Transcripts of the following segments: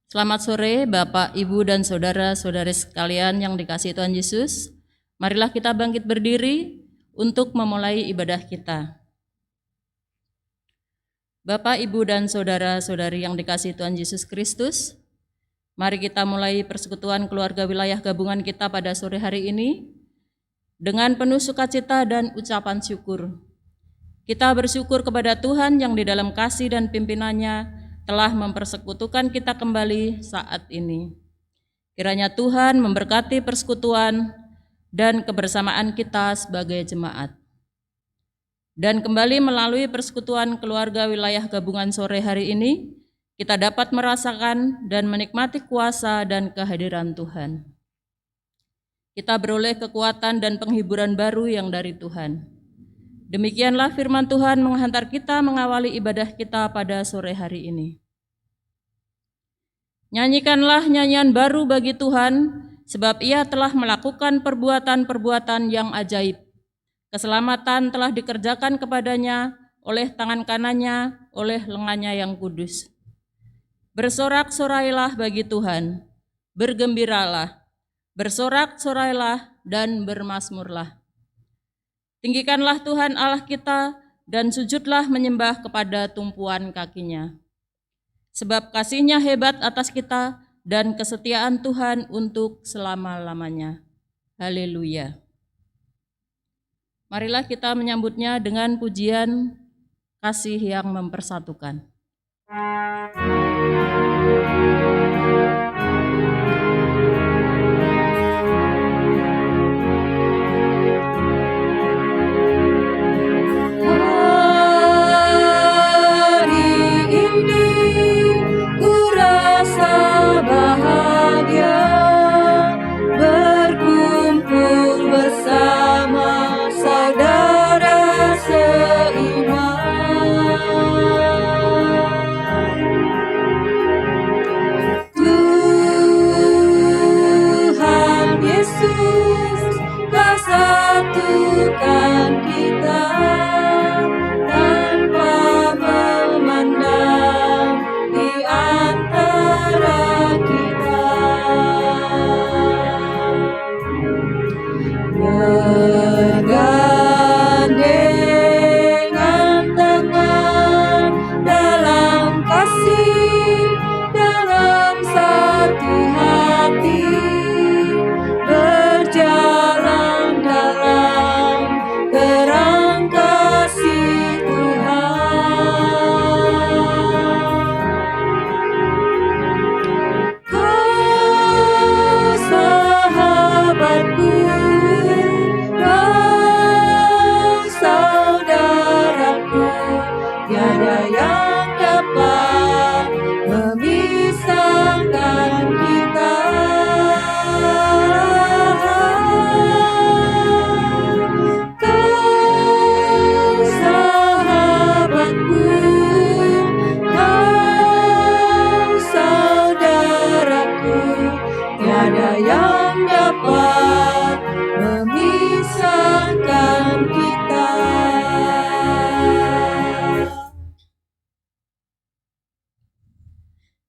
Selamat sore Bapak, Ibu, dan saudara-saudari sekalian yang dikasihi Tuhan Yesus. Marilah kita bangkit berdiri untuk memulai ibadah kita. Bapak, Ibu, dan saudara-saudari yang dikasihi Tuhan Yesus Kristus, mari kita mulai persekutuan keluarga wilayah gabungan kita pada sore hari ini dengan penuh sukacita dan ucapan syukur. Kita bersyukur kepada Tuhan yang di dalam kasih dan pimpinannya telah mempersekutukan kita kembali saat ini. Kiranya Tuhan memberkati persekutuan dan kebersamaan kita sebagai jemaat. Dan kembali melalui persekutuan keluarga wilayah gabungan sore hari ini, kita dapat merasakan dan menikmati kuasa dan kehadiran Tuhan. Kita beroleh kekuatan dan penghiburan baru yang dari Tuhan. Demikianlah firman Tuhan menghantar kita mengawali ibadah kita pada sore hari ini. Nyanyikanlah nyanyian baru bagi Tuhan, sebab Ia telah melakukan perbuatan-perbuatan yang ajaib. Keselamatan telah dikerjakan kepadanya oleh tangan kanannya, oleh lengannya yang kudus. Bersorak-sorailah bagi Tuhan, bergembiralah, bersorak-sorailah dan bermazmurlah. Tinggikanlah Tuhan Allah kita dan sujudlah menyembah kepada tumpuan kakinya. Sebab kasih-Nya hebat atas kita dan kesetiaan Tuhan untuk selama-lamanya. Haleluya. Marilah kita menyambutnya dengan pujian kasih yang mempersatukan.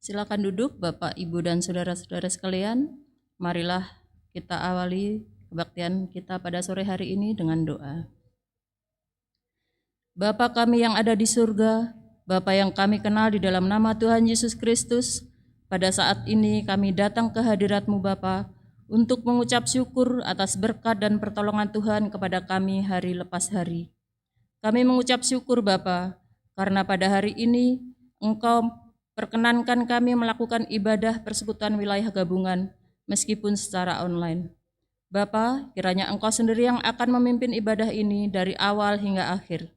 Silakan duduk Bapak, Ibu, dan saudara-saudara sekalian. Marilah kita awali kebaktian kita pada sore hari ini dengan doa. Bapa kami yang ada di surga, Bapa yang kami kenal di dalam nama Tuhan Yesus Kristus, pada saat ini kami datang ke hadirat-Mu Bapa untuk mengucap syukur atas berkat dan pertolongan Tuhan kepada kami hari lepas hari. Kami mengucap syukur Bapa, karena pada hari ini Engkau perkenankan kami melakukan ibadah persekutuan wilayah gabungan meskipun secara online. Bapa, kiranya Engkau sendiri yang akan memimpin ibadah ini dari awal hingga akhir.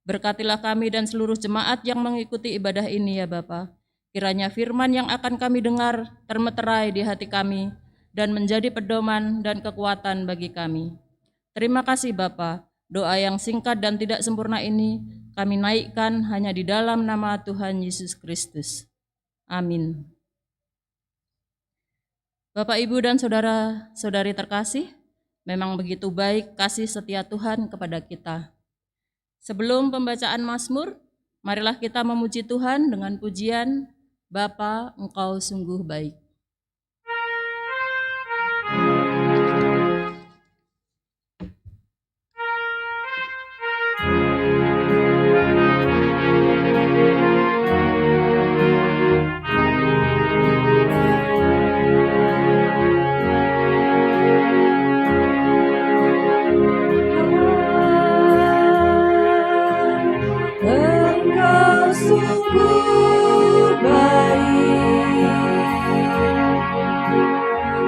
Berkatilah kami dan seluruh jemaat yang mengikuti ibadah ini ya Bapa. Kiranya firman yang akan kami dengar termeterai di hati kami dan menjadi pedoman dan kekuatan bagi kami. Terima kasih Bapa. Doa yang singkat dan tidak sempurna ini kami naikkan hanya di dalam nama Tuhan Yesus Kristus. Amin. Bapak, Ibu, dan saudara-saudari terkasih, memang begitu baik kasih setia Tuhan kepada kita. Sebelum pembacaan Mazmur, marilah kita memuji Tuhan dengan pujian Bapa, Engkau sungguh baik. Engkau sungguh baik,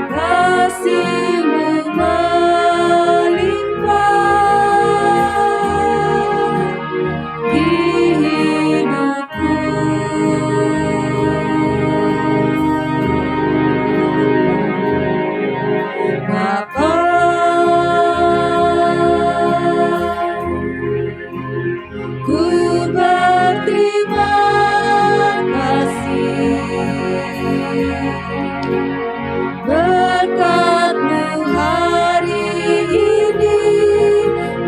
kasih-Mu melimpah di hidupku. Bapa, ku berterima kasih berkat-Mu hari ini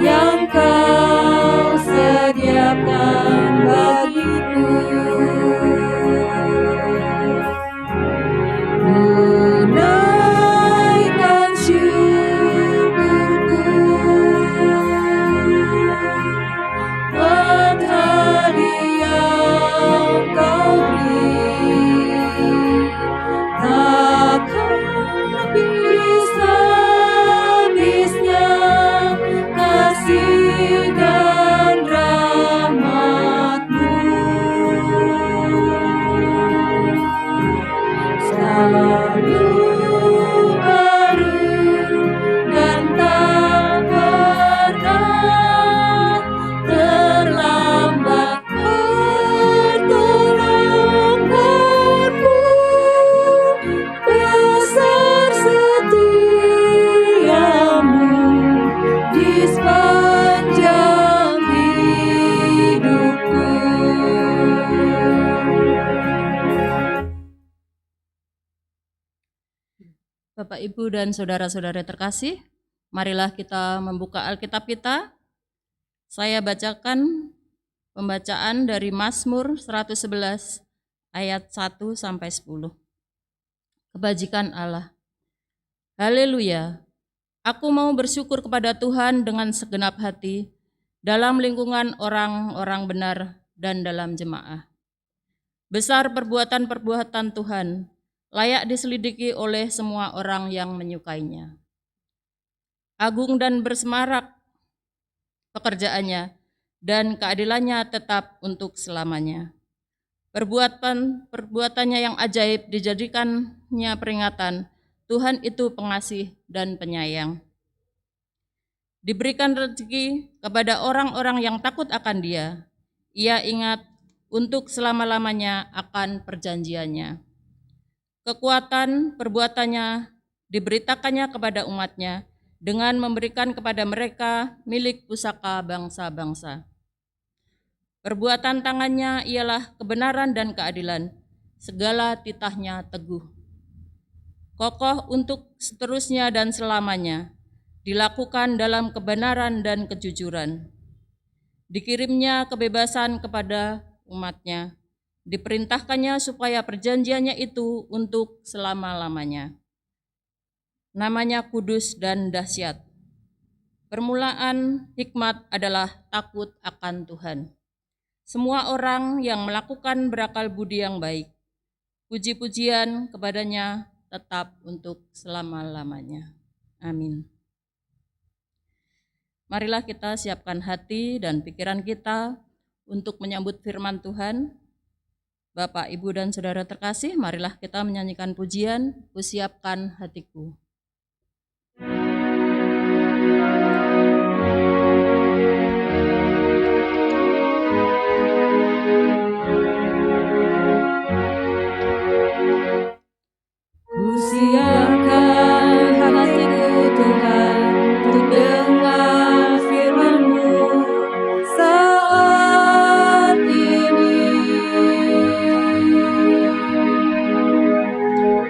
yang Kau sediakan bagiku. Menaikkan syukurku buat hari yang Kau beri, takkan habis-habisnya kasih dan rahmat-Mu. Selalu baru dan tak pernah terlambat pertolongan-Mu. Besar setia-Mu di sepanjang hidupku. Bapak, Ibu, dan saudara-saudara terkasih, marilah kita membuka Alkitab kita. Saya bacakan pembacaan dari Mazmur 111 ayat 1 sampai 10. Kebajikan Allah. Haleluya. Aku mau bersyukur kepada Tuhan dengan segenap hati dalam lingkungan orang-orang benar dan dalam jemaah. Besar perbuatan-perbuatan Tuhan, layak diselidiki oleh semua orang yang menyukainya. Agung dan bersemarak pekerjaannya, dan keadilannya tetap untuk selamanya. Perbuatannya yang ajaib dijadikannya peringatan. Tuhan itu pengasih dan penyayang. Diberikan rezeki kepada orang-orang yang takut akan Dia. Ia ingat untuk selama-lamanya akan perjanjiannya. Kekuatan perbuatannya diberitakannya kepada umatnya dengan memberikan kepada mereka milik pusaka bangsa-bangsa. Perbuatan tangannya ialah kebenaran dan keadilan, segala titahnya teguh. Kokoh untuk seterusnya dan selamanya, dilakukan dalam kebenaran dan kejujuran. Dikirimnya kebebasan kepada umatnya, diperintahkannya supaya perjanjiannya itu untuk selama-lamanya. Namanya kudus dan dahsyat. Permulaan hikmat adalah takut akan Tuhan. Semua orang yang melakukan berakal budi yang baik, puji-pujian kepadanya tetap untuk selama-lamanya. Amin. Marilah kita siapkan hati dan pikiran kita untuk menyambut firman Tuhan. Bapak, Ibu, dan saudara terkasih, marilah kita menyanyikan pujian, Kusiapkan Hatiku. Kusiapkan hatiku Tuhan untuk dengar firman-Mu saat ini.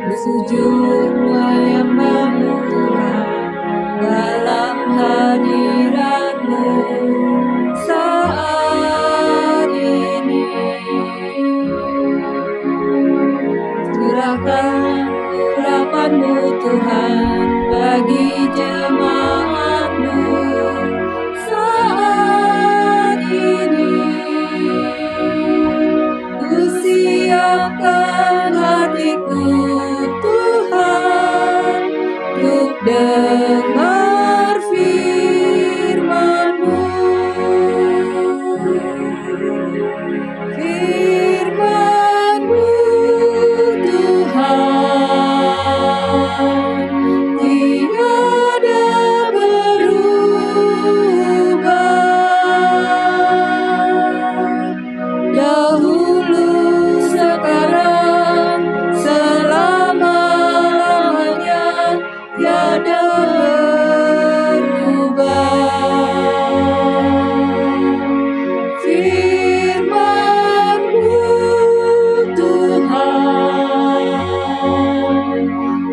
Ku sujud menyembah-Mu Tuhan bagi jemaat-Mu saat ini. Ku siapkan hatiku Tuhan untuk dengar firman-Mu. Firman-Mu Tuhan tiada berubah. Dahulu, sekarang, selama-lamanya tiada berubah. Firman-Mu Tuhan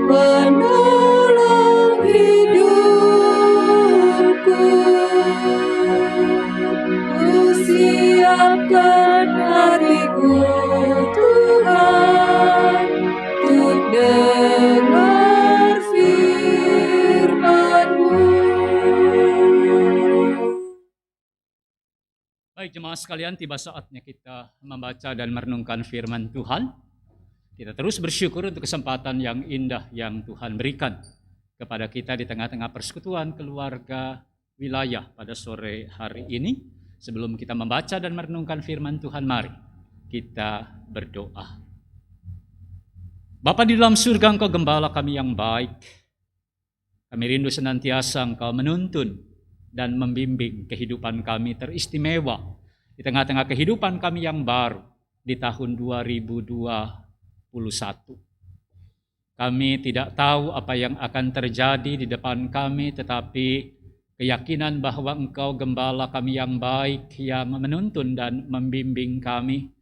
penolong hidupku. Ku siapkan hatiku Tuhan untuk dengar firman-Mu. Baik jemaat sekalian, tiba saatnya kita membaca dan merenungkan firman Tuhan. Kita terus bersyukur untuk kesempatan yang indah yang Tuhan berikan kepada kita di tengah-tengah persekutuan keluarga wilayah pada sore hari ini. Sebelum kita membaca dan merenungkan firman Tuhan, mari kita berdoa. Bapa di dalam surga, Engkau gembala kami yang baik. Kami rindu senantiasa Engkau menuntun dan membimbing kehidupan kami teristimewa di tengah-tengah kehidupan kami yang baru di tahun 2021. Kami tidak tahu apa yang akan terjadi di depan kami, tetapi keyakinan bahwa Engkau gembala kami yang baik, yang menuntun dan membimbing kami,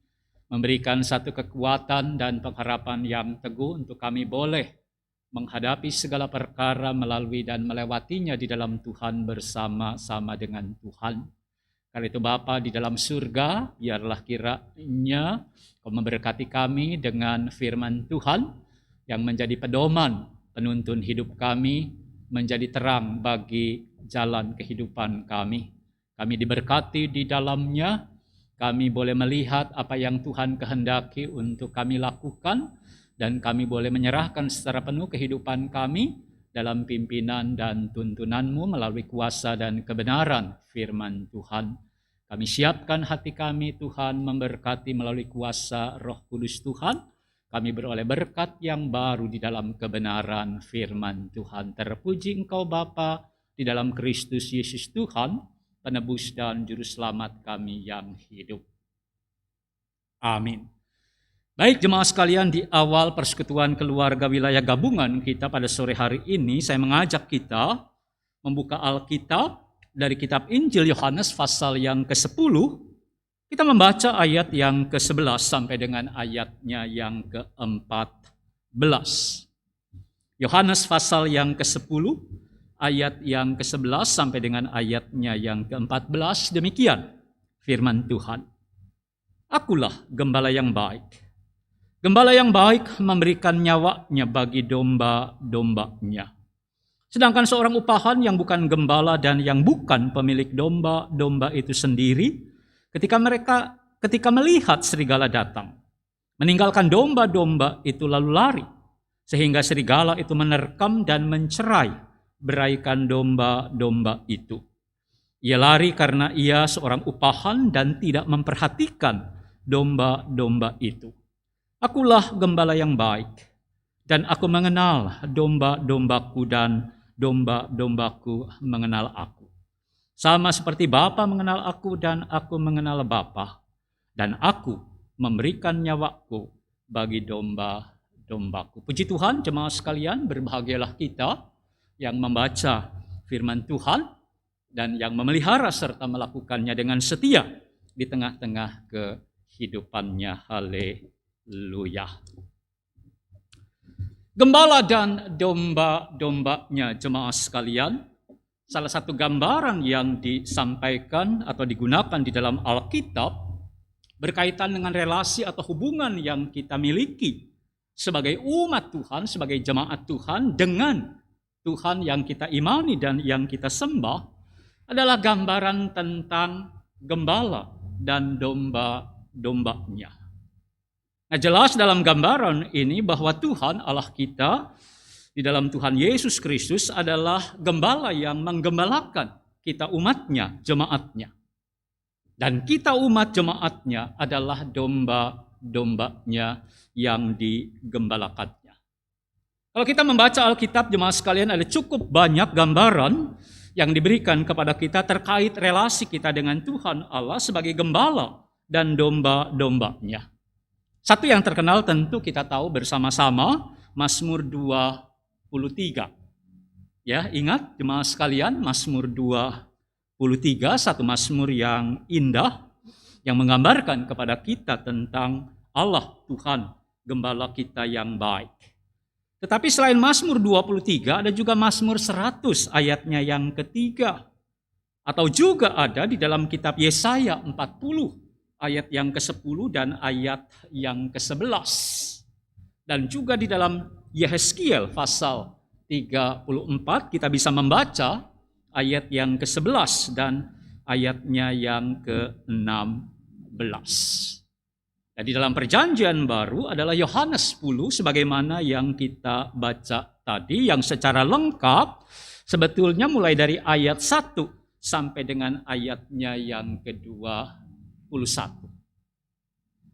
memberikan satu kekuatan dan pengharapan yang teguh untuk kami boleh menghadapi segala perkara melalui dan melewatinya di dalam Tuhan bersama-sama dengan Tuhan. Karena itu Bapa di dalam surga, biarlah kiranya Kau memberkati kami dengan firman Tuhan yang menjadi pedoman penuntun hidup kami, menjadi terang bagi jalan kehidupan kami. Kami diberkati di dalamnya, kami boleh melihat apa yang Tuhan kehendaki untuk kami lakukan, dan kami boleh menyerahkan secara penuh kehidupan kami dalam pimpinan dan tuntunan-Mu melalui kuasa dan kebenaran firman Tuhan. Kami siapkan hati kami Tuhan, memberkati melalui kuasa Roh Kudus Tuhan. Kami beroleh berkat yang baru di dalam kebenaran firman Tuhan. Terpuji Engkau Bapa di dalam Kristus Yesus Tuhan, penebus dan juru selamat kami yang hidup. Amin. Baik jemaat sekalian, di awal persekutuan keluarga wilayah gabungan kita pada sore hari ini, saya mengajak kita membuka Alkitab dari kitab Injil Yohanes pasal yang ke-10. Kita membaca ayat yang ke-11 sampai dengan ayatnya yang ke-14. Yohanes pasal yang ke-10, ayat yang ke-11 sampai dengan ayatnya yang ke-14, demikian firman Tuhan. Akulah gembala yang baik. Gembala yang baik memberikan nyawanya bagi domba-dombanya. Sedangkan seorang upahan yang bukan gembala dan yang bukan pemilik domba-domba itu sendiri, ketika melihat serigala datang, meninggalkan domba-domba itu lalu lari, sehingga serigala itu menerkam dan mencerai beraikan domba-domba itu. Ia lari karena ia seorang upahan dan tidak memperhatikan domba-domba itu. Akulah gembala yang baik, dan aku mengenal domba-dombaku dan domba-dombaku mengenal aku. Sama seperti Bapa mengenal aku dan aku mengenal Bapa, dan aku memberikan nyawaku bagi domba-dombaku. Puji Tuhan, jemaat sekalian, berbahagialah kita yang membaca firman Tuhan dan yang memelihara serta melakukannya dengan setia di tengah-tengah kehidupannya. Haleluya. Gembala dan domba-dombanya, jemaat sekalian, salah satu gambaran yang disampaikan atau digunakan di dalam Alkitab berkaitan dengan relasi atau hubungan yang kita miliki sebagai umat Tuhan, sebagai jemaat Tuhan dengan Tuhan yang kita imani dan yang kita sembah adalah gambaran tentang gembala dan domba-dombanya. Nah, jelas dalam gambaran ini bahwa Tuhan Allah kita di dalam Tuhan Yesus Kristus adalah gembala yang menggembalakan kita umatnya, jemaatnya. Dan kita umat jemaatnya adalah domba-dombanya yang digembalakannya. Kalau kita membaca Alkitab, jemaat sekalian, ada cukup banyak gambaran yang diberikan kepada kita terkait relasi kita dengan Tuhan Allah sebagai gembala dan domba-dombanya. Satu yang terkenal tentu kita tahu bersama-sama, Mazmur 23. Ya, ingat jemaat sekalian, Mazmur 23, satu Mazmur yang indah, yang menggambarkan kepada kita tentang Allah Tuhan, gembala kita yang baik. Tetapi selain Mazmur 23, ada juga Mazmur 100 ayatnya yang ketiga. Atau juga ada di dalam kitab Yesaya 40 ayat yang ke-10 dan ayat yang ke-11. Dan juga di dalam Yehezkiel pasal 34 kita bisa membaca ayat yang ke-11 dan ayatnya yang ke-16. Dan di dalam perjanjian baru adalah Yohanes 10 sebagaimana yang kita baca tadi, yang secara lengkap sebetulnya mulai dari ayat 1 sampai dengan ayatnya yang ke-21.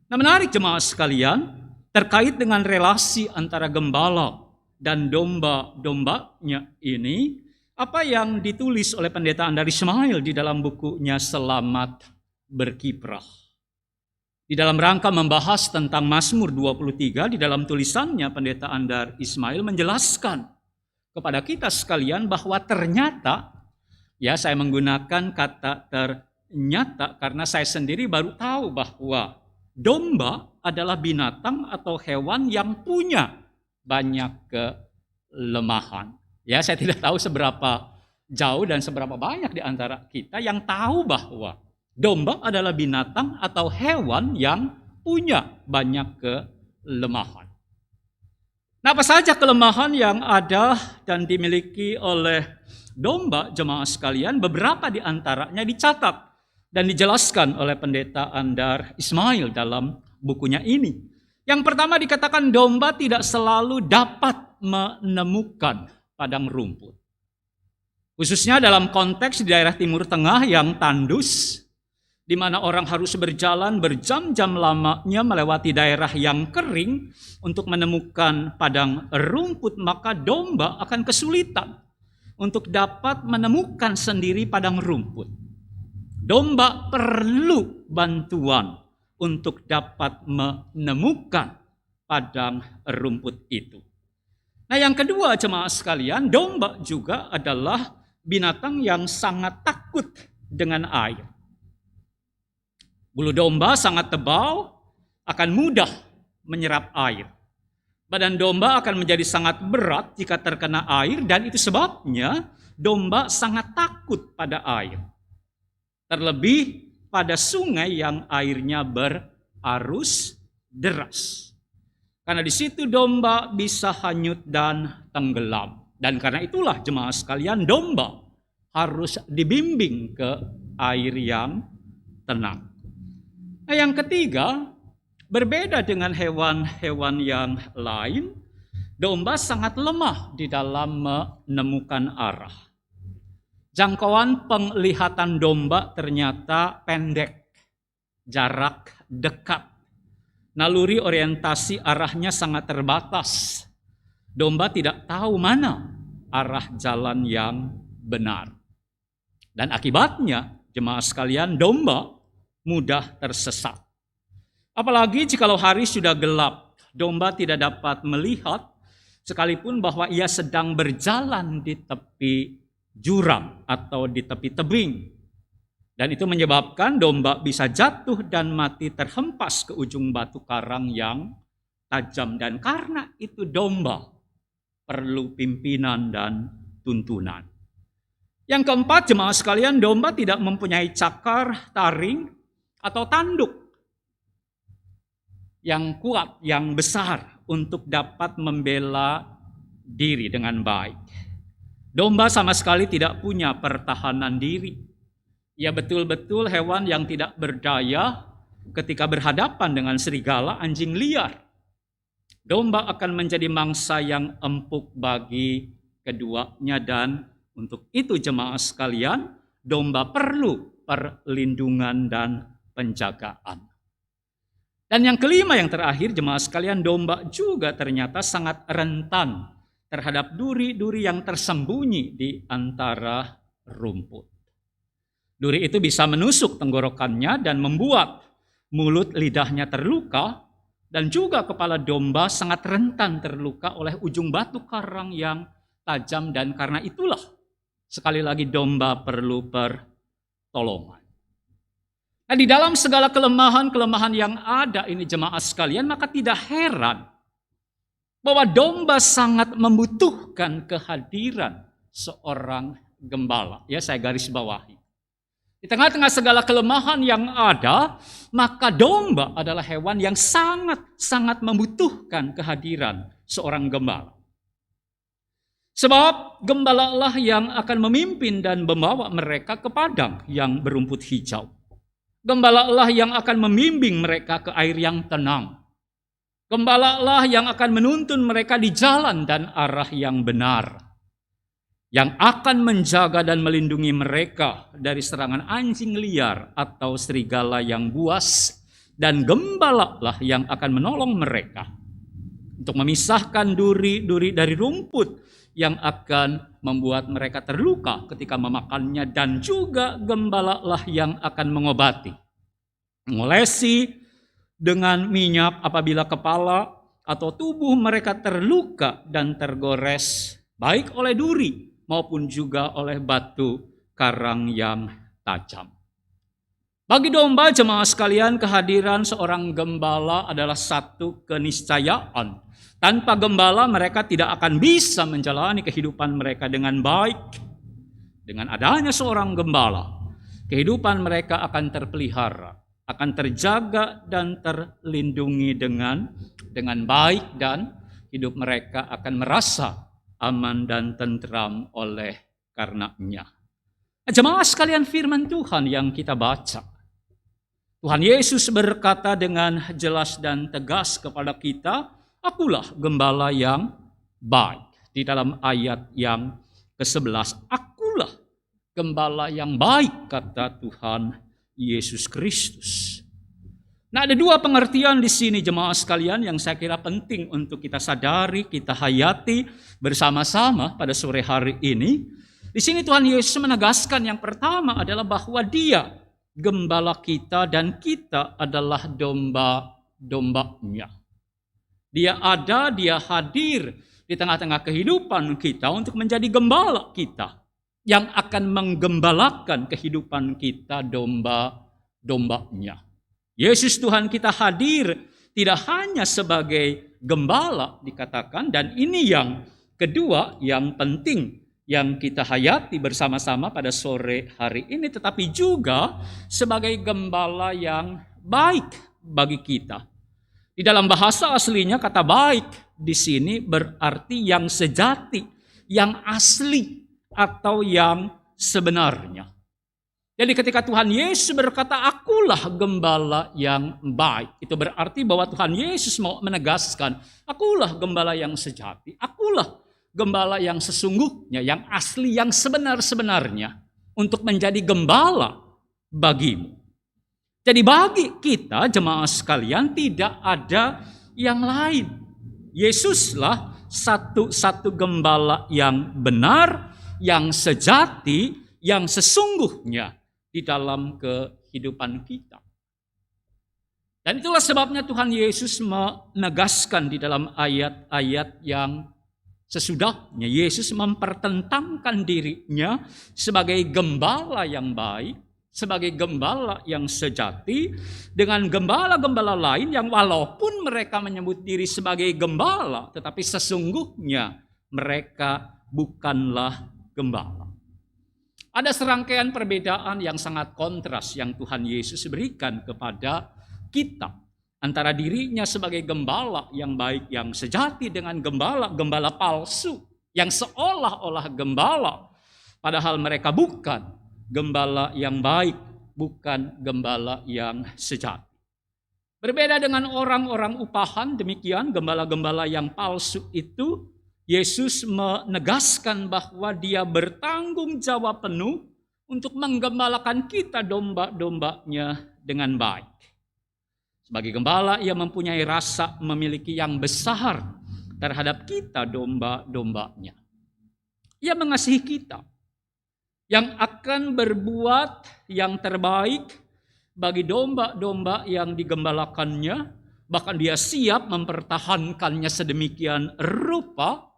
Nah, menarik jemaat sekalian, terkait dengan relasi antara gembala dan domba-dombanya ini, apa yang ditulis oleh Pendeta Andar Ismail di dalam bukunya Selamat Berkiprah. Di dalam rangka membahas tentang Mazmur 23, di dalam tulisannya Pendeta Andar Ismail menjelaskan kepada kita sekalian bahwa ternyata, ya saya menggunakan kata ternyata karena saya sendiri baru tahu bahwa domba adalah binatang atau hewan yang punya banyak kelemahan. Ya, saya tidak tahu seberapa jauh dan seberapa banyak di antara kita yang tahu bahwa domba adalah binatang atau hewan yang punya banyak kelemahan. Nah, apa saja kelemahan yang ada dan dimiliki oleh domba, jemaah sekalian? Beberapa di antaranya dicatat dan dijelaskan oleh Pendeta Andar Ismail dalam bukunya ini. Yang pertama dikatakan domba tidak selalu dapat menemukan padang rumput. Khususnya dalam konteks di daerah Timur Tengah yang tandus, di mana orang harus berjalan berjam-jam lamanya melewati daerah yang kering untuk menemukan padang rumput, maka domba akan kesulitan untuk dapat menemukan sendiri padang rumput. Domba perlu bantuan untuk dapat menemukan padang rumput itu. Nah, yang kedua jemaah sekalian, domba juga adalah binatang yang sangat takut dengan air. Bulu domba sangat tebal, akan mudah menyerap air. Badan domba akan menjadi sangat berat jika terkena air, dan itu sebabnya domba sangat takut pada air. Terlebih pada sungai yang airnya berarus deras. Karena di situ domba bisa hanyut dan tenggelam. Dan karena itulah jemaah sekalian, domba harus dibimbing ke air yang tenang. Nah, yang ketiga, berbeda dengan hewan-hewan yang lain, domba sangat lemah di dalam menemukan arah. Jangkauan penglihatan domba ternyata pendek, jarak dekat. Naluri orientasi arahnya sangat terbatas. Domba tidak tahu mana arah jalan yang benar. Dan akibatnya, jemaah sekalian, domba mudah tersesat. Apalagi jikalau hari sudah gelap, domba tidak dapat melihat sekalipun bahwa ia sedang berjalan di tepi jurang atau di tepi tebing. Dan itu menyebabkan domba bisa jatuh dan mati terhempas ke ujung batu karang yang tajam. Dan karena itu domba perlu pimpinan dan tuntunan. Yang keempat, jemaah sekalian, domba tidak mempunyai cakar, taring, atau tanduk yang kuat, yang besar untuk dapat membela diri dengan baik. Domba sama sekali tidak punya pertahanan diri. Ia betul-betul hewan yang tidak berdaya ketika berhadapan dengan serigala, anjing liar. Domba akan menjadi mangsa yang empuk bagi keduanya, dan untuk itu jemaah sekalian, domba perlu perlindungan dan penjagaan. Dan yang kelima, yang terakhir jemaah sekalian, domba juga ternyata sangat rentan terhadap duri-duri yang tersembunyi di antara rumput. Duri itu bisa menusuk tenggorokannya dan membuat mulut lidahnya terluka, dan juga kepala domba sangat rentan terluka oleh ujung batu karang yang tajam, dan karena itulah sekali lagi domba perlu pertolongan. Nah, di dalam segala kelemahan-kelemahan yang ada ini jemaah sekalian, maka tidak heran bahwa domba sangat membutuhkan kehadiran seorang gembala. Ya, saya garis bawahi. Di tengah-tengah segala kelemahan yang ada, maka domba adalah hewan yang sangat-sangat membutuhkan kehadiran seorang gembala. Sebab gembala lah yang akan memimpin dan membawa mereka ke padang yang berumput hijau. Gembala lah yang akan membimbing mereka ke air yang tenang. Gembala lah yang akan menuntun mereka di jalan dan arah yang benar. Yang akan menjaga dan melindungi mereka dari serangan anjing liar atau serigala yang buas. Dan gembala lah yang akan menolong mereka untuk memisahkan duri-duri dari rumput yang akan membuat mereka terluka ketika memakannya. Dan juga gembala lah yang akan mengobati, mengolesi dengan minyak apabila kepala atau tubuh mereka terluka dan tergores, baik oleh duri maupun juga oleh batu karang yang tajam. Bagi domba jemaah sekalian, kehadiran seorang gembala adalah satu keniscayaan. Tanpa gembala mereka tidak akan bisa menjalani kehidupan mereka dengan baik. Dengan adanya seorang gembala, kehidupan mereka akan terpelihara, akan terjaga dan terlindungi dengan baik, dan hidup mereka akan merasa aman dan tentram oleh karenanya. Jemaah sekalian, firman Tuhan yang kita baca, Tuhan Yesus berkata dengan jelas dan tegas kepada kita, "Akulah gembala yang baik." Di dalam ayat yang ke-11, "Akulah gembala yang baik," kata Tuhan Yesus Kristus. Nah, ada dua pengertian di sini jemaah sekalian yang saya kira penting untuk kita sadari, kita hayati bersama-sama pada sore hari ini. Di sini Tuhan Yesus menegaskan yang pertama adalah bahwa Dia gembala kita dan kita adalah domba-dombanya. Dia ada, Dia hadir di tengah-tengah kehidupan kita untuk menjadi gembala kita yang akan menggembalakan kehidupan kita, domba-dombanya. Yesus Tuhan kita hadir tidak hanya sebagai gembala dikatakan, dan ini yang kedua yang penting yang kita hayati bersama-sama pada sore hari ini, tetapi juga sebagai gembala yang baik bagi kita. Di dalam bahasa aslinya kata baik di sini berarti yang sejati, yang asli, atau yang sebenarnya. Jadi ketika Tuhan Yesus berkata, "Akulah gembala yang baik," itu berarti bahwa Tuhan Yesus mau menegaskan, akulah gembala yang sejati, akulah gembala yang sesungguhnya, yang asli, yang sebenar-sebenarnya untuk menjadi gembala bagimu. Jadi bagi kita jemaah sekalian tidak ada yang lain. Yesuslah satu-satu gembala yang benar, yang sejati, yang sesungguhnya di dalam kehidupan kita. Dan itulah sebabnya Tuhan Yesus menegaskan di dalam ayat-ayat yang sesudahnya, Yesus mempertentangkan dirinya sebagai gembala yang baik, sebagai gembala yang sejati, dengan gembala-gembala lain yang walaupun mereka menyebut diri sebagai gembala, tetapi sesungguhnya mereka bukanlah gembala. Ada serangkaian perbedaan yang sangat kontras yang Tuhan Yesus berikan kepada kita antara dirinya sebagai gembala yang baik, yang sejati, dengan gembala palsu yang seolah-olah gembala, padahal mereka bukan gembala yang baik, bukan gembala yang sejati. Berbeda dengan orang-orang upahan, demikian gembala-gembala yang palsu itu, Yesus menegaskan bahwa dia bertanggung jawab penuh untuk menggembalakan kita domba-dombanya dengan baik. Sebagai gembala, ia mempunyai rasa memiliki yang besar terhadap kita domba-dombanya. Ia mengasihi kita yang akan berbuat yang terbaik bagi domba-domba yang digembalakannya, bahkan dia siap mempertahankannya sedemikian rupa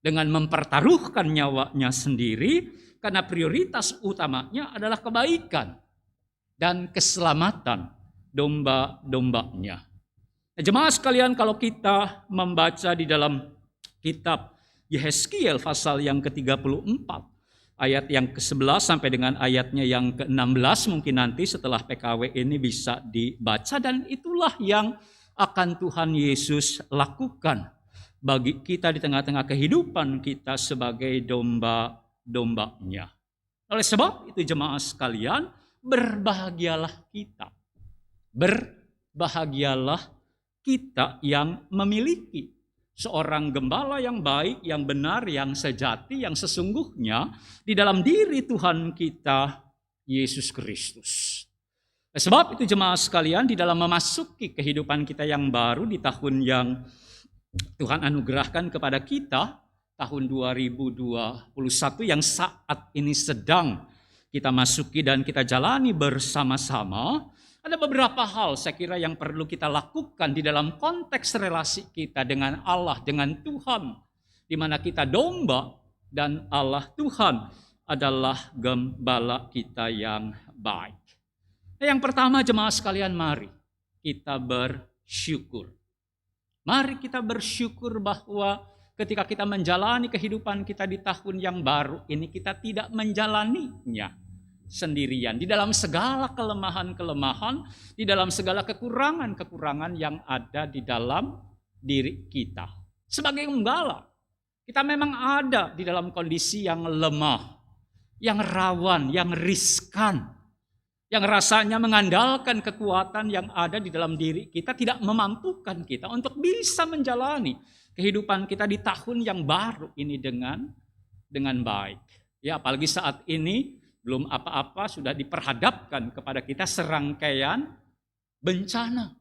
dengan mempertaruhkan nyawanya sendiri, karena prioritas utamanya adalah kebaikan dan keselamatan domba-dombanya. Nah, jemaah sekalian, kalau kita membaca di dalam kitab Yehezkiel pasal yang ke-34, ayat yang ke-11 sampai dengan ayatnya yang ke-16, mungkin nanti setelah PKW ini bisa dibaca, dan itulah yang akan Tuhan Yesus lakukan bagi kita di tengah-tengah kehidupan kita sebagai domba-dombanya. Oleh sebab itu jemaah sekalian, berbahagialah kita. Berbahagialah kita yang memiliki seorang gembala yang baik, yang benar, yang sejati, yang sesungguhnya di dalam diri Tuhan kita, Yesus Kristus. Sebab itu jemaah sekalian, di dalam memasuki kehidupan kita yang baru di tahun yang Tuhan anugerahkan kepada kita, tahun 2021 yang saat ini sedang kita masuki dan kita jalani bersama-sama, ada beberapa hal saya kira yang perlu kita lakukan di dalam konteks relasi kita dengan Allah, dengan Tuhan. Di mana kita domba dan Allah Tuhan adalah gembala kita yang baik. Nah, yang pertama jemaah sekalian, mari kita bersyukur. Mari kita bersyukur bahwa ketika kita menjalani kehidupan kita di tahun yang baru ini, kita tidak menjalaninya sendirian, di dalam segala kelemahan-kelemahan, di dalam segala kekurangan-kekurangan yang ada di dalam diri kita. Sebagai gembala, kita memang ada di dalam kondisi yang lemah, yang rawan, yang riskan, yang rasanya mengandalkan kekuatan yang ada di dalam diri kita tidak memampukan kita untuk bisa menjalani kehidupan kita di tahun yang baru ini dengan baik. Ya, apalagi saat ini belum apa-apa sudah diperhadapkan kepada kita serangkaian bencana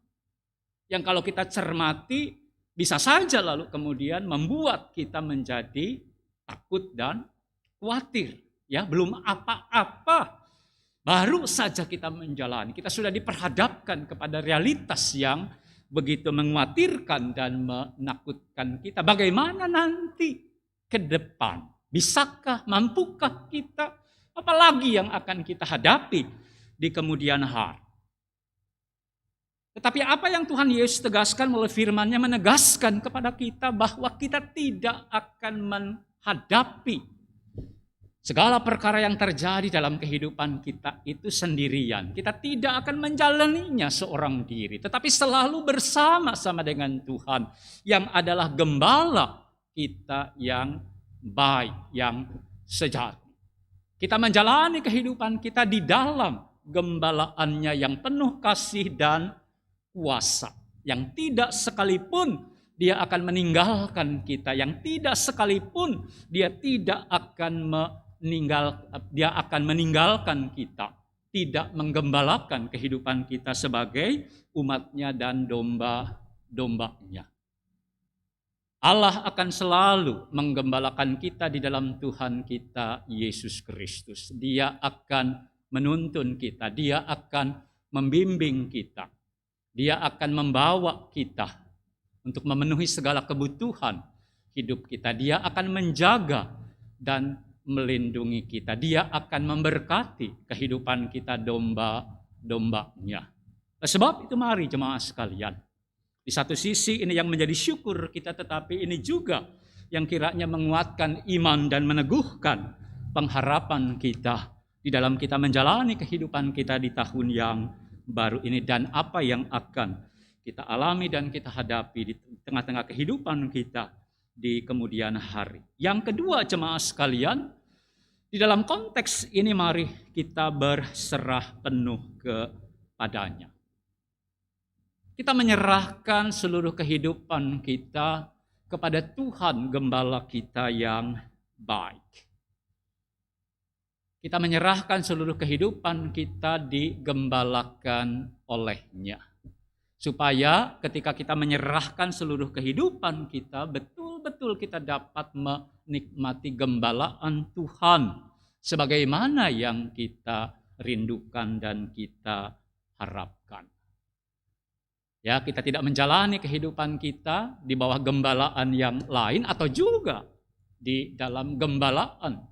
yang kalau kita cermati bisa saja lalu kemudian membuat kita menjadi takut dan khawatir. Ya, belum apa-apa, baru saja kita menjalani, kita sudah diperhadapkan kepada realitas yang begitu mengkhawatirkan dan menakutkan kita. Bagaimana nanti ke depan? Bisakah, mampukah kita? Apalagi yang akan kita hadapi di kemudian hari. Tetapi apa yang Tuhan Yesus tegaskan melalui firman-Nya, menegaskan kepada kita bahwa kita tidak akan menghadapi segala perkara yang terjadi dalam kehidupan kita itu sendirian. Kita tidak akan menjalaninya seorang diri, tetapi selalu bersama-sama dengan Tuhan yang adalah gembala kita yang baik, yang sejati. Kita menjalani kehidupan kita di dalam gembalaannya yang penuh kasih dan kuasa. Yang tidak sekalipun dia akan meninggalkan kita. Yang tidak sekalipun dia akan meninggalkan kita. Tidak menggembalakan kehidupan kita sebagai umatnya dan domba-dombanya. Allah akan selalu menggembalakan kita di dalam Tuhan kita Yesus Kristus. Dia akan menuntun kita, dia akan membimbing kita. Dia akan membawa kita untuk memenuhi segala kebutuhan hidup kita. Dia akan menjaga dan melindungi kita. Dia akan memberkati kehidupan kita domba-dombanya. Sebab itu mari jemaah sekalian, di satu sisi ini yang menjadi syukur kita, tetapi ini juga yang kiranya menguatkan iman dan meneguhkan pengharapan kita di dalam kita menjalani kehidupan kita di tahun yang baru ini dan apa yang akan kita alami dan kita hadapi di tengah-tengah kehidupan kita di kemudian hari. Yang kedua, jemaat sekalian, di dalam konteks ini mari kita berserah penuh kepadanya. Kita menyerahkan seluruh kehidupan kita kepada Tuhan Gembala kita yang baik. Kita menyerahkan seluruh kehidupan kita digembalakan oleh-Nya. Supaya ketika kita menyerahkan seluruh kehidupan kita, betul-betul kita dapat menikmati gembalaan Tuhan sebagaimana yang kita rindukan dan kita harapkan. Ya, kita tidak menjalani kehidupan kita di bawah gembalaan yang lain atau juga di dalam gembalaan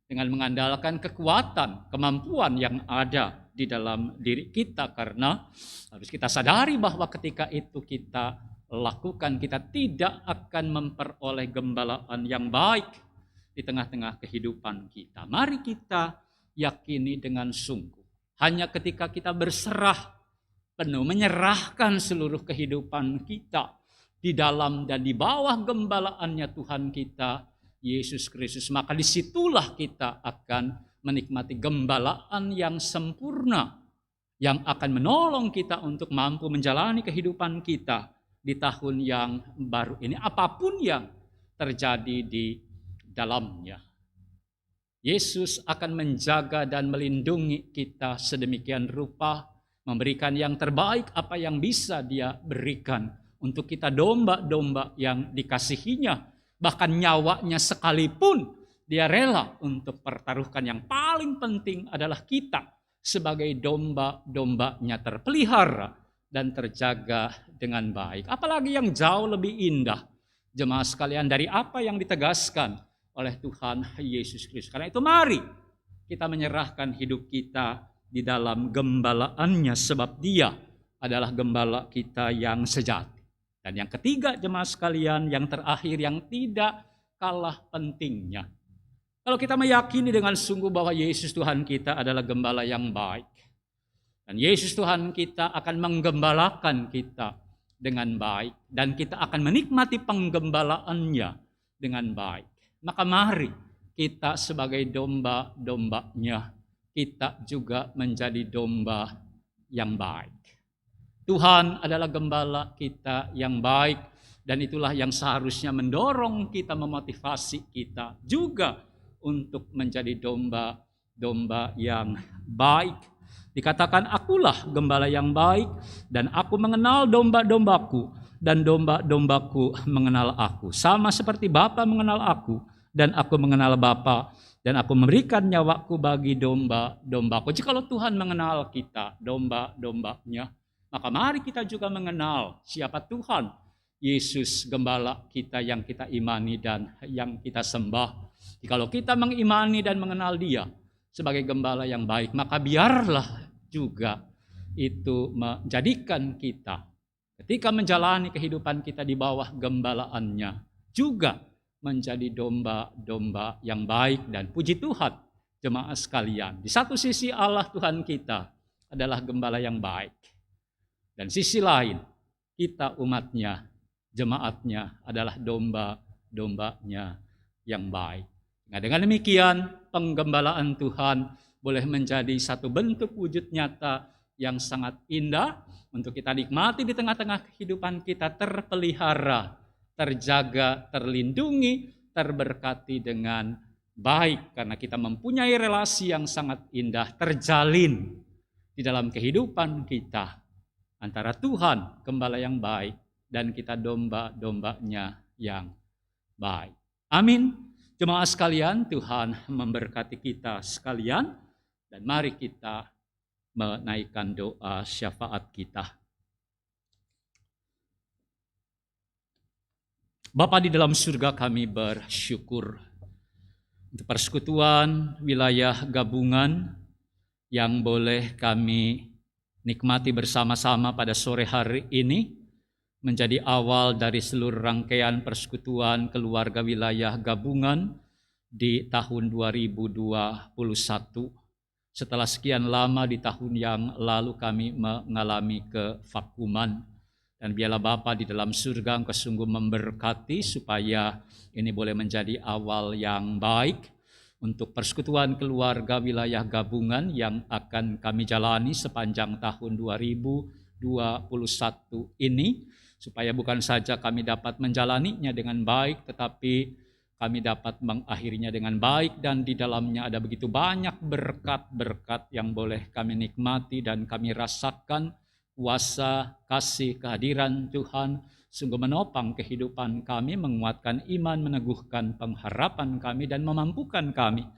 dengan mengandalkan kekuatan, kemampuan yang ada di dalam diri kita, karena harus kita sadari bahwa ketika itu kita lakukan, kita tidak akan memperoleh gembalaan yang baik di tengah-tengah kehidupan kita. Mari kita yakini dengan sungguh, hanya ketika kita berserah penuh, menyerahkan seluruh kehidupan kita di dalam dan di bawah gembalaannya Tuhan kita Yesus Kristus, maka disitulah kita akan menikmati gembalaan yang sempurna yang akan menolong kita untuk mampu menjalani kehidupan kita di tahun yang baru ini, apapun yang terjadi di dalamnya. Yesus akan menjaga dan melindungi kita sedemikian rupa, memberikan yang terbaik apa yang bisa Dia berikan untuk kita, domba-domba yang dikasihinya. Bahkan nyawanya sekalipun Dia rela untuk pertaruhkan. Yang paling penting adalah kita sebagai domba-dombanya terpelihara dan terjaga dengan baik. Apalagi yang jauh lebih indah, jemaat sekalian, dari apa yang ditegaskan oleh Tuhan Yesus Kristus. Karena itu mari kita menyerahkan hidup kita di dalam gembalaannya, sebab Dia adalah gembala kita yang sejati. Dan yang ketiga, jemaat sekalian, yang terakhir yang tidak kalah pentingnya, kalau kita meyakini dengan sungguh bahwa Yesus Tuhan kita adalah gembala yang baik, dan Yesus Tuhan kita akan menggembalakan kita dengan baik, dan kita akan menikmati penggembalaannya dengan baik, maka mari kita sebagai domba-dombanya, kita juga menjadi domba yang baik. Tuhan adalah gembala kita yang baik, dan itulah yang seharusnya mendorong kita, memotivasi kita juga untuk menjadi domba-domba yang baik. Dikatakan, akulah gembala yang baik, dan aku mengenal domba-dombaku, dan domba-dombaku mengenal aku. Sama seperti Bapa mengenal aku, dan aku mengenal Bapa, dan aku memberikan nyawaku bagi domba-dombaku. Jikalau Tuhan mengenal kita, domba-dombanya, maka mari kita juga mengenal siapa Tuhan Yesus, gembala kita yang kita imani dan yang kita sembah. Jikalau kita mengimani dan mengenal Dia sebagai gembala yang baik, maka biarlah juga itu menjadikan kita ketika menjalani kehidupan kita di bawah gembalaannya juga menjadi domba-domba yang baik. Dan puji Tuhan, jemaat sekalian, di satu sisi Allah Tuhan kita adalah gembala yang baik, dan sisi lain kita umatnya, jemaatnya adalah domba-dombanya yang baik. Nah, dengan demikian penggembalaan Tuhan boleh menjadi satu bentuk wujud nyata yang sangat indah untuk kita nikmati di tengah-tengah kehidupan kita, terpelihara, terjaga, terlindungi, terberkati dengan baik, karena kita mempunyai relasi yang sangat indah terjalin di dalam kehidupan kita antara Tuhan, gembala yang baik, dan kita domba-dombanya yang baik. Amin. Jemaat sekalian, Tuhan memberkati kita sekalian, dan mari kita menaikkan doa syafaat kita. Bapa di dalam surga, kami bersyukur untuk persekutuan wilayah gabungan yang boleh kami nikmati bersama-sama pada sore hari ini, menjadi awal dari seluruh rangkaian persekutuan keluarga wilayah gabungan di tahun 2021. Setelah sekian lama di tahun yang lalu kami mengalami kevakuman, Dan biarlah Bapa di dalam surga Engkau sungguh memberkati supaya ini boleh menjadi awal yang baik untuk persekutuan keluarga wilayah gabungan yang akan kami jalani sepanjang tahun 2021 ini, supaya bukan saja kami dapat menjalaninya dengan baik, tetapi kami dapat mengakhirinya dengan baik, dan di dalamnya ada begitu banyak berkat-berkat yang boleh kami nikmati dan kami rasakan. Kuasa, kasih, kehadiran Tuhan sungguh menopang kehidupan kami, menguatkan iman, meneguhkan pengharapan kami, dan memampukan kami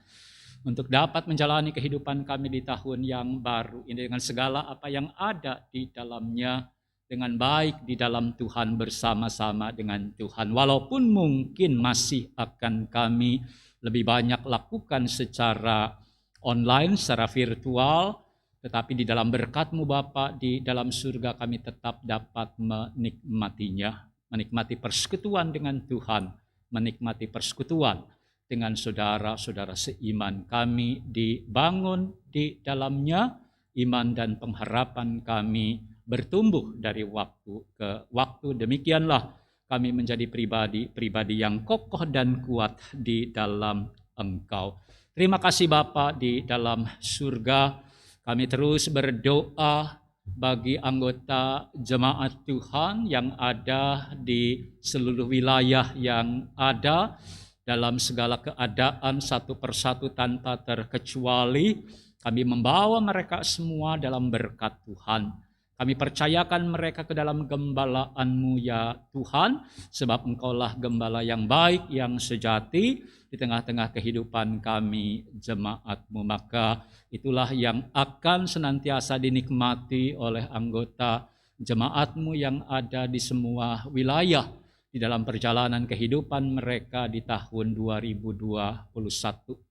untuk dapat menjalani kehidupan kami di tahun yang baru ini dengan segala apa yang ada di dalamnya, dengan baik di dalam Tuhan, bersama-sama dengan Tuhan. Walaupun mungkin masih akan kami lebih banyak lakukan secara online, secara virtual, tetapi di dalam berkat-Mu Bapa di dalam surga kami tetap dapat menikmatinya, menikmati persekutuan dengan Tuhan, menikmati persekutuan dengan saudara-saudara seiman. Kami dibangun di dalamnya, iman dan pengharapan kami bertumbuh dari waktu ke waktu. Demikianlah kami menjadi pribadi yang kokoh dan kuat di dalam Engkau. Terima kasih Bapa di dalam surga. Kami terus berdoa bagi anggota jemaat Tuhan yang ada di seluruh wilayah yang ada, dalam segala keadaan satu persatu tanpa terkecuali. Kami membawa mereka semua dalam berkat Tuhan. Kami percayakan mereka ke dalam gembalaan-Mu ya Tuhan, sebab Engkaulah gembala yang baik, yang sejati di tengah-tengah kehidupan kami jemaat-Mu. Maka itulah yang akan senantiasa dinikmati oleh anggota jemaat-Mu yang ada di semua wilayah di dalam perjalanan kehidupan mereka di tahun 2021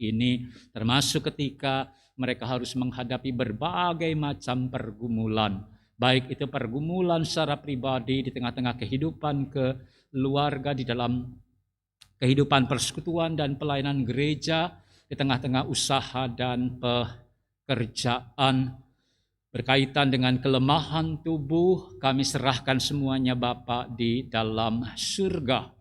ini, termasuk ketika mereka harus menghadapi berbagai macam pergumulan, baik itu pergumulan secara pribadi di tengah-tengah kehidupan keluarga, di dalam kehidupan persekutuan dan pelayanan gereja, di tengah-tengah usaha dan pekerjaan, berkaitan dengan kelemahan tubuh. Kami serahkan semuanya Bapa di dalam surga.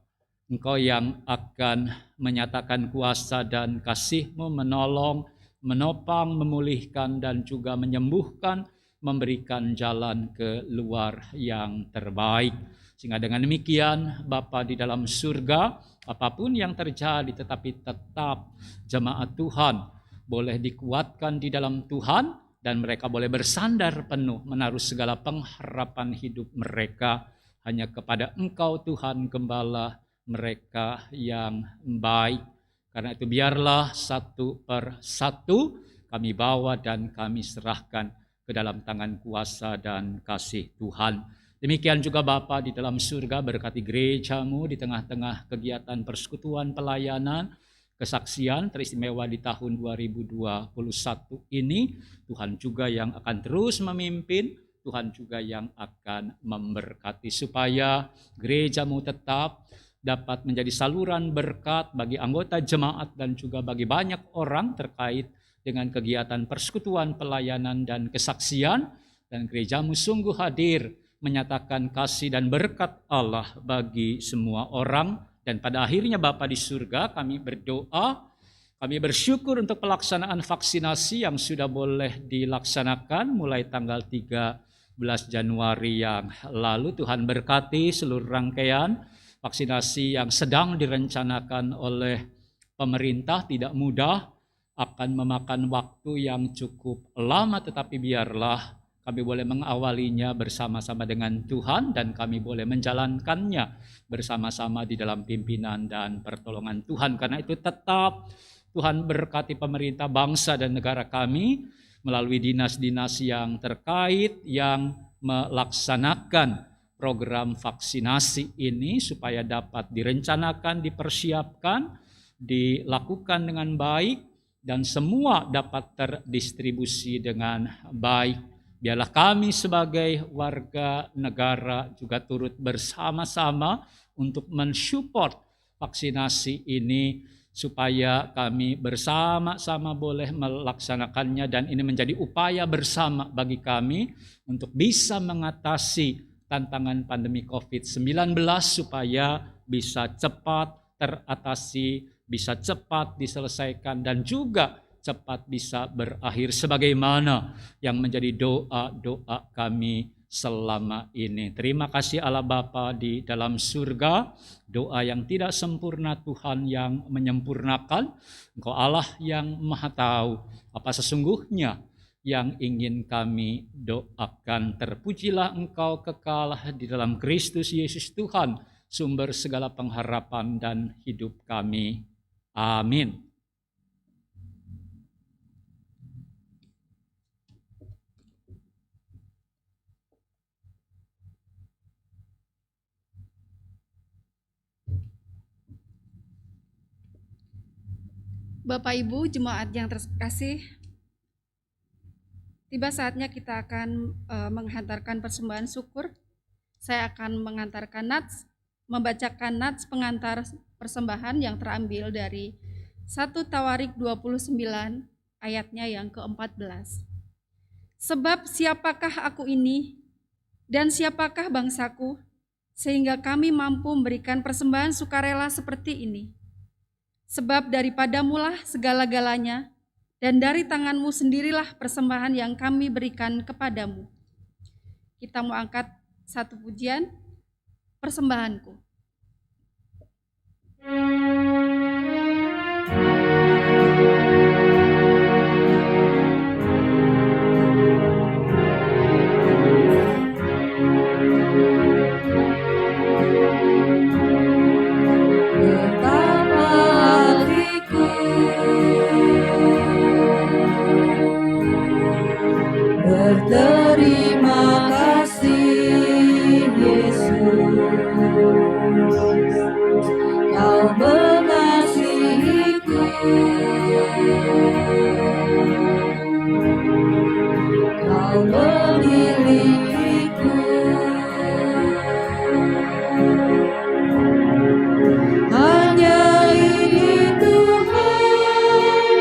Engkau yang akan menyatakan kuasa dan kasih-Mu, menolong, menopang, memulihkan, dan juga menyembuhkan, memberikan jalan keluar yang terbaik. Sehingga dengan demikian Bapa di dalam surga, apapun yang terjadi tetapi tetap jemaat Tuhan boleh dikuatkan di dalam Tuhan, dan mereka boleh bersandar penuh, menaruh segala pengharapan hidup mereka hanya kepada Engkau Tuhan, gembala mereka yang baik. Karena itu biarlah satu per satu kami bawa dan kami serahkan ke dalam tangan kuasa dan kasih Tuhan. Demikian juga Bapa di dalam surga, berkati gereja-Mu di tengah-tengah kegiatan persekutuan, pelayanan, kesaksian teristimewa di tahun 2021 ini. Tuhan juga yang akan terus memimpin, Tuhan juga yang akan memberkati, supaya gereja-Mu tetap dapat menjadi saluran berkat bagi anggota jemaat dan juga bagi banyak orang terkait dengan kegiatan persekutuan, pelayanan, dan kesaksian. Dan gereja-Mu sungguh hadir menyatakan kasih dan berkat Allah bagi semua orang. Dan pada akhirnya Bapa di surga, kami berdoa, kami bersyukur untuk pelaksanaan vaksinasi yang sudah boleh dilaksanakan mulai tanggal 13 Januari yang lalu. Tuhan berkati seluruh rangkaian vaksinasi yang sedang direncanakan oleh pemerintah. Tidak mudah, akan memakan waktu yang cukup lama, tetapi biarlah kami boleh mengawalinya bersama-sama dengan Tuhan, dan kami boleh menjalankannya bersama-sama di dalam pimpinan dan pertolongan Tuhan. Karena itu tetap Tuhan berkati pemerintah bangsa dan negara kami melalui dinas-dinas yang terkait yang melaksanakan program vaksinasi ini, supaya dapat direncanakan, dipersiapkan, dilakukan dengan baik, dan semua dapat terdistribusi dengan baik. Biarlah kami sebagai warga negara juga turut bersama-sama untuk mensupport vaksinasi ini, supaya kami bersama-sama boleh melaksanakannya, dan ini menjadi upaya bersama bagi kami untuk bisa mengatasi tantangan pandemi COVID-19 supaya bisa cepat teratasi, bisa cepat diselesaikan, dan juga cepat bisa berakhir sebagaimana yang menjadi doa-doa kami selama ini. Terima kasih Allah Bapa di dalam surga, doa yang tidak sempurna Tuhan yang menyempurnakan. Engkau Allah yang Maha Tahu apa sesungguhnya yang ingin kami doakan. Terpujilah Engkau kekal di dalam Kristus Yesus Tuhan, sumber segala pengharapan dan hidup kami. Amin. Bapak Ibu jemaat yang terkasih, tiba saatnya kita akan menghantarkan persembahan syukur. Saya akan membacakan nats pengantar persembahan yang terambil dari 1 Tawarik 29 ayatnya yang ke-14. Sebab siapakah aku ini dan siapakah bangsaku, sehingga kami mampu memberikan persembahan sukarela seperti ini. Sebab daripadamulah segala-galanya, dan dari tanganmu sendirilah persembahan yang kami berikan kepadamu. Kita mau angkat satu pujian, persembahanku. Berterima kasih Yesus, Kau mengasihiku, Kau memilikiku. Hanya ini Tuhan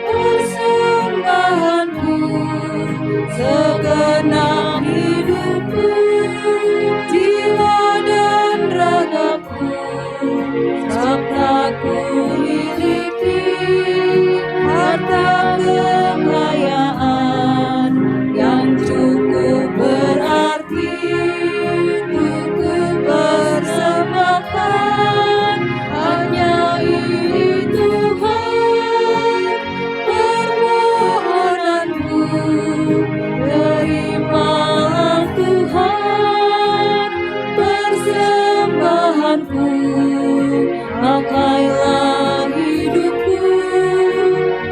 persembahanku, segenap hidupku, jiwa dan ragaku, sabda ku miliki, harta kekayaan yang cukup berarti untuk persembahkan. Hanya ini Tuhan permohonanku, terimalah Tuhan persembahanku, pakailah hidupku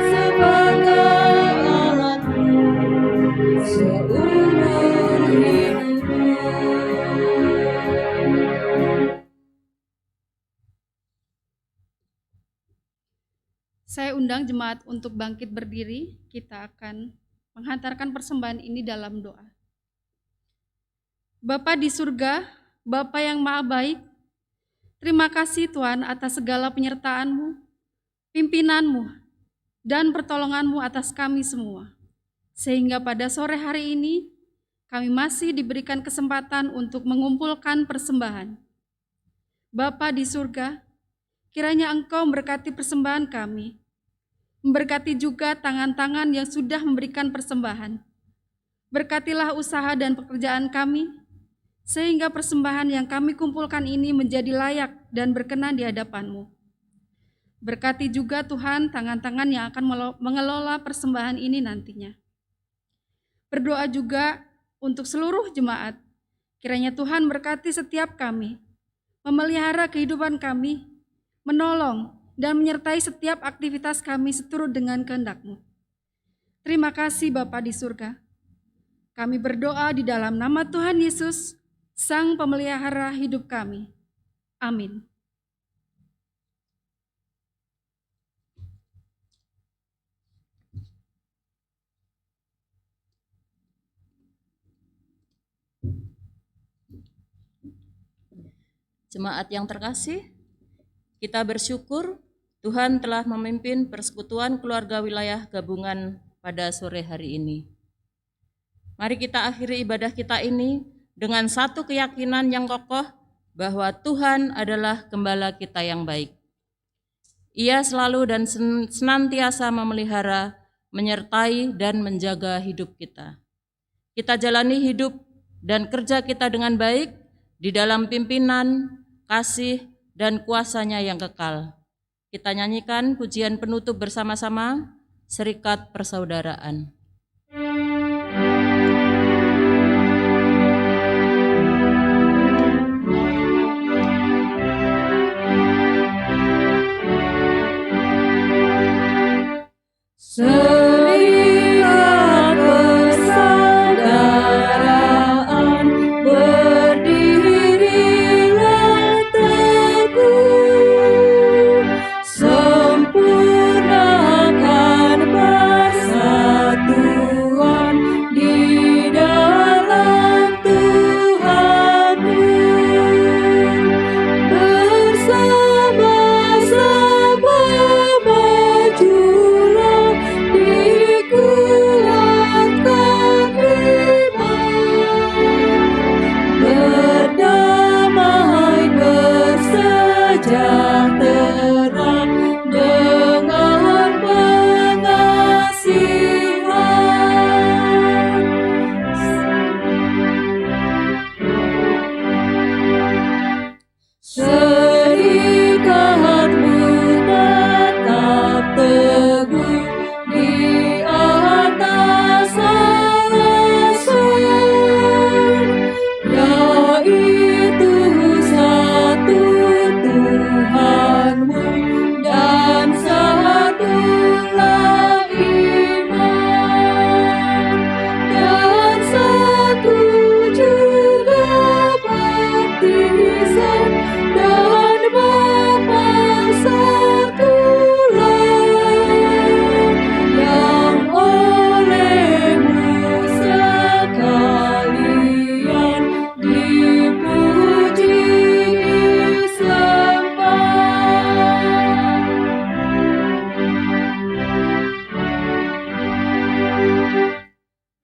sebagai alatmu seumur hidupku. Saya undang jemaat untuk bangkit berdiri. Kita akan menghantarkan persembahan ini dalam doa. Bapa di surga, Bapa yang maha baik, terima kasih Tuhan atas segala penyertaan-Mu, pimpinan-Mu, dan pertolongan-Mu atas kami semua. Sehingga pada sore hari ini, kami masih diberikan kesempatan untuk mengumpulkan persembahan. Bapa di surga, kiranya Engkau memberkati persembahan kami, memberkati juga tangan-tangan yang sudah memberikan persembahan. Berkatilah usaha dan pekerjaan kami, sehingga persembahan yang kami kumpulkan ini menjadi layak dan berkenan di hadapan-Mu. Berkati juga Tuhan tangan-tangan yang akan mengelola persembahan ini nantinya. Berdoa juga untuk seluruh jemaat, kiranya Tuhan berkati setiap kami, memelihara kehidupan kami, menolong dan menyertai setiap aktivitas kami seturut dengan kehendak-Mu. Terima kasih Bapa di surga. Kami berdoa di dalam nama Tuhan Yesus, Sang Pemelihara hidup kami. Amin. Jemaat yang terkasih, kita bersyukur Tuhan telah memimpin persekutuan keluarga wilayah gabungan pada sore hari ini. Mari kita akhiri ibadah kita ini dengan satu keyakinan yang kokoh bahwa Tuhan adalah gembala kita yang baik. Ia selalu dan senantiasa memelihara, menyertai, dan menjaga hidup kita. Kita jalani hidup dan kerja kita dengan baik di dalam pimpinan, kasih, dan kuasa-Nya yang kekal. Kita nyanyikan pujian penutup bersama-sama, Serikat Persaudaraan. Serikat persaudaraan, berdirilah teguh, sempurnakan persatuan di dalam Tuhanmu. Bersama-sama majulah, dikuatkan iman, berdamai bersejahtera dengan pengasihan. Serikatmu tetap teguh di atas alasan, yaitu satu Tuhanmu dan satulah iman, dan satu juga baptisan, dan Bapa satulah, yang olehmu sekalian dipuji disembah.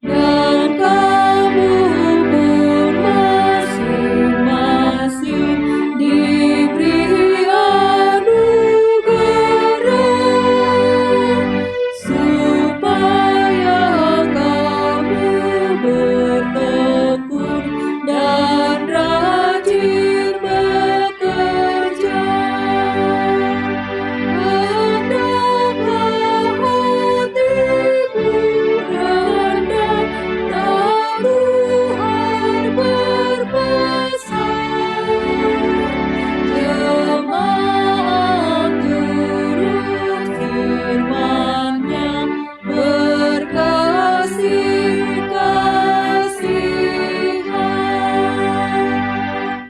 Dan kamu pun masing-masing diberi anugerah, supaya kamu bertekun dan rajin bekerja. Hendaklah hatimu rendah, tak Tuhan berpesan, jemaat turut firman-Nya berkasih-kasihan.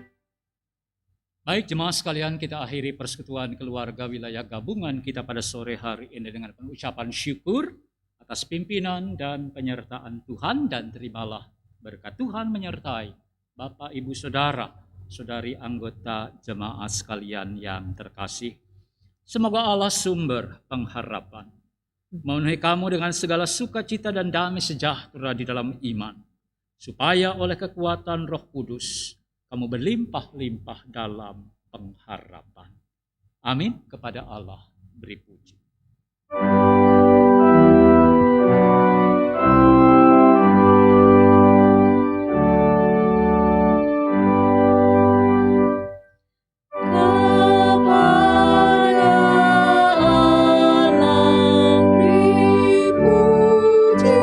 Baik jemaah sekalian, kita akhiri persekutuan keluarga wilayah gabungan kita pada sore hari ini dengan pengucapan syukur atas pimpinan dan penyertaan Tuhan, dan terimalah berkat Tuhan menyertai Bapak, Ibu, Saudara, Saudari anggota jemaat sekalian yang terkasih. Semoga Allah sumber pengharapan memenuhi kamu dengan segala sukacita dan damai sejahtera di dalam iman, supaya oleh kekuatan Roh Kudus kamu berlimpah-limpah dalam pengharapan. Amin. Kepada Allah beri puji. Kepada Allah dipuji,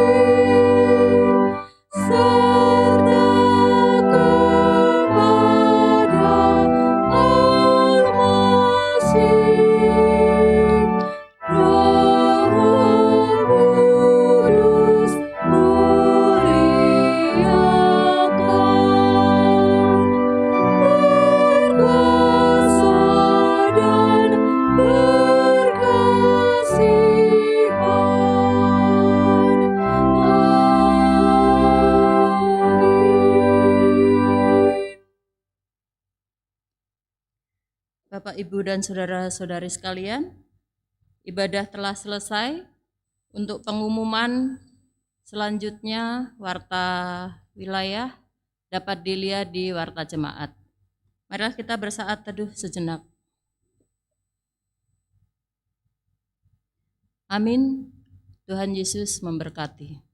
serta kepada Al-Masih, Roh Kudus muliakan, berkuasa dan berkasihan. Amin. Bapak, Ibu, dan saudara-saudari sekalian, ibadah telah selesai. Untuk pengumuman selanjutnya, warta wilayah dapat dilihat di Warta Jemaat. Marilah kita bersaat teduh sejenak. Amin. Tuhan Yesus memberkati.